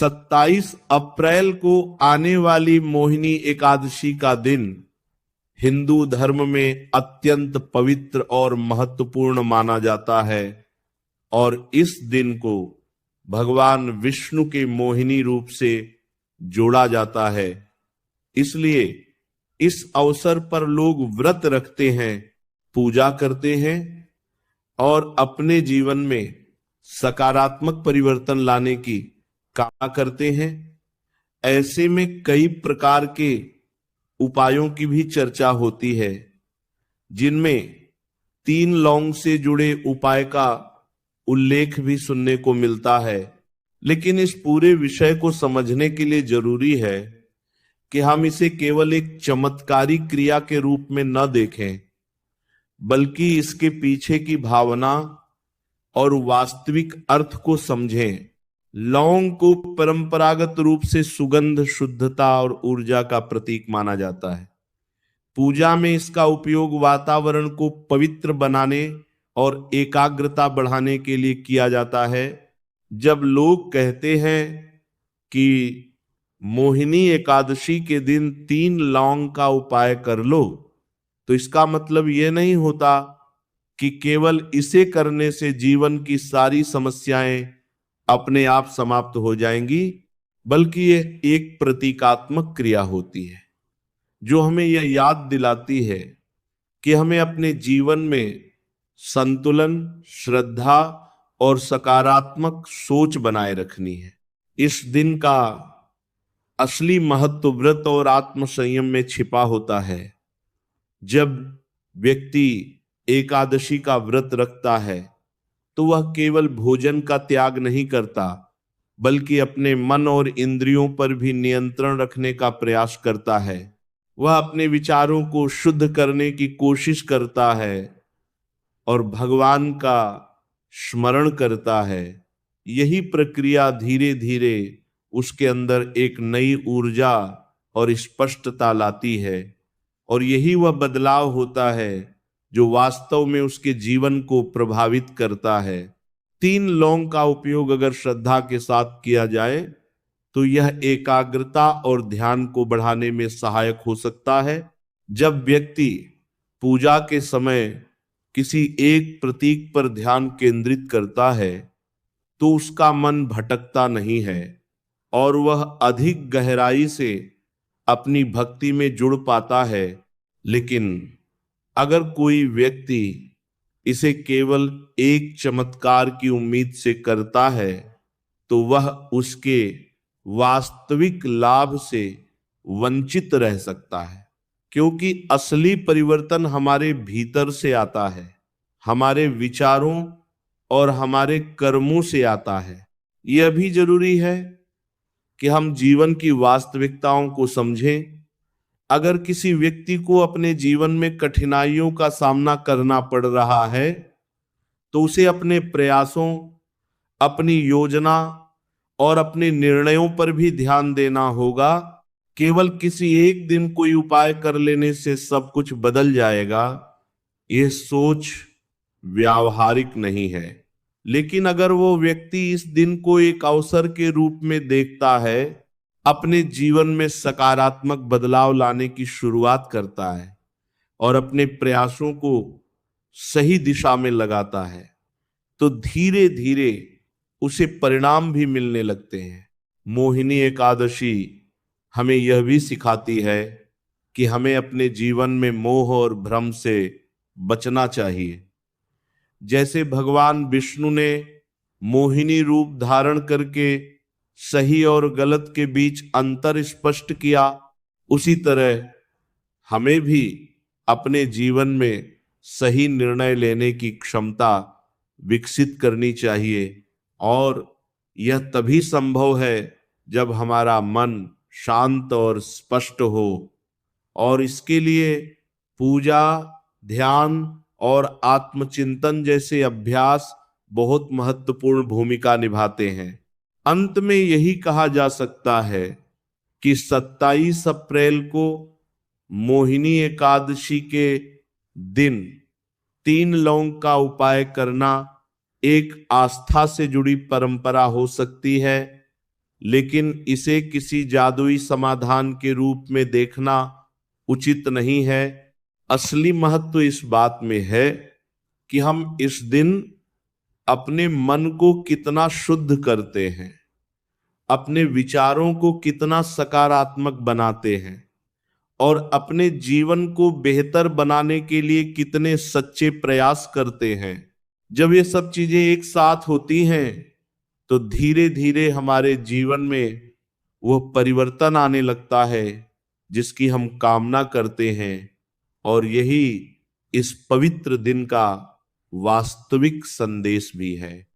27 अप्रैल को आने वाली मोहिनी एकादशी का दिन हिंदू धर्म में अत्यंत पवित्र और महत्वपूर्ण माना जाता है और इस दिन को भगवान विष्णु के मोहिनी रूप से जोड़ा जाता है। इसलिए इस अवसर पर लोग व्रत रखते हैं, पूजा करते हैं और अपने जीवन में सकारात्मक परिवर्तन लाने की कामना करते हैं। ऐसे में कई प्रकार के उपायों की भी चर्चा होती है, जिनमें 3 लौंग से जुड़े उपाय का उल्लेख भी सुनने को मिलता है। लेकिन इस पूरे विषय को समझने के लिए जरूरी है कि हम इसे केवल एक चमत्कारी क्रिया के रूप में न देखें, बल्कि इसके पीछे की भावना और वास्तविक अर्थ को समझें। लौंग को परंपरागत रूप से सुगंध, शुद्धता और ऊर्जा का प्रतीक माना जाता है। पूजा में इसका उपयोग वातावरण को पवित्र बनाने और एकाग्रता बढ़ाने के लिए किया जाता है। जब लोग कहते हैं कि मोहिनी एकादशी के दिन 3 लौंग का उपाय कर लो, तो इसका मतलब यह नहीं होता कि केवल इसे करने से जीवन की सारी समस्याएं अपने आप समाप्त हो जाएंगी, बल्कि यह एक प्रतीकात्मक क्रिया होती है जो हमें यह याद दिलाती है कि हमें अपने जीवन में संतुलन, श्रद्धा और सकारात्मक सोच बनाए रखनी है। इस दिन का असली महत्व व्रत और आत्म संयम में छिपा होता है। जब व्यक्ति एकादशी का व्रत रखता है तो वह केवल भोजन का त्याग नहीं करता, बल्कि अपने मन और इंद्रियों पर भी नियंत्रण रखने का प्रयास करता है। वह अपने विचारों को शुद्ध करने की कोशिश करता है और भगवान का स्मरण करता है। यही प्रक्रिया धीरे धीरे उसके अंदर एक नई ऊर्जा और स्पष्टता लाती है, और यही वह बदलाव होता है जो वास्तव में उसके जीवन को प्रभावित करता है। 3 लौंग का उपयोग अगर श्रद्धा के साथ किया जाए तो यह एकाग्रता और ध्यान को बढ़ाने में सहायक हो सकता है। जब व्यक्ति पूजा के समय किसी एक प्रतीक पर ध्यान केंद्रित करता है तो उसका मन भटकता नहीं है और वह अधिक गहराई से अपनी भक्ति में जुड़ पाता है। लेकिन अगर कोई व्यक्ति इसे केवल एक चमत्कार की उम्मीद से करता है तो वह उसके वास्तविक लाभ से वंचित रह सकता है, क्योंकि असली परिवर्तन हमारे भीतर से आता है, हमारे विचारों और हमारे कर्मों से आता है। यह भी जरूरी है कि हम जीवन की वास्तविकताओं को समझें। अगर किसी व्यक्ति को अपने जीवन में कठिनाइयों का सामना करना पड़ रहा है तो उसे अपने प्रयासों, अपनी योजना और अपने निर्णयों पर भी ध्यान देना होगा। केवल किसी एक दिन कोई उपाय कर लेने से सब कुछ बदल जाएगा, यह सोच व्यावहारिक नहीं है। लेकिन अगर वो व्यक्ति इस दिन को एक अवसर के रूप में देखता है, अपने जीवन में सकारात्मक बदलाव लाने की शुरुआत करता है और अपने प्रयासों को सही दिशा में लगाता है, तो धीरे धीरे उसे परिणाम भी मिलने लगते हैं। मोहिनी एकादशी हमें यह भी सिखाती है कि हमें अपने जीवन में मोह और भ्रम से बचना चाहिए। जैसे भगवान विष्णु ने मोहिनी रूप धारण करके सही और गलत के बीच अंतर स्पष्ट किया, उसी तरह हमें भी अपने जीवन में सही निर्णय लेने की क्षमता विकसित करनी चाहिए, और यह तभी संभव है जब हमारा मन शांत और स्पष्ट हो। और इसके लिए पूजा, ध्यान और आत्मचिंतन जैसे अभ्यास बहुत महत्वपूर्ण भूमिका निभाते हैं। अंत में यही कहा जा सकता है कि 27 अप्रैल को मोहिनी एकादशी के दिन 3 लौंग का उपाय करना एक आस्था से जुड़ी परंपरा हो सकती है, लेकिन इसे किसी जादुई समाधान के रूप में देखना उचित नहीं है। असली महत्व इस बात में है कि हम इस दिन अपने मन को कितना शुद्ध करते हैं, अपने विचारों को कितना सकारात्मक बनाते हैं और अपने जीवन को बेहतर बनाने के लिए कितने सच्चे प्रयास करते हैं। जब ये सब चीजें एक साथ होती हैं तो धीरे धीरे हमारे जीवन में वह परिवर्तन आने लगता है जिसकी हम कामना करते हैं, और यही इस पवित्र दिन का वास्तविक संदेश भी है।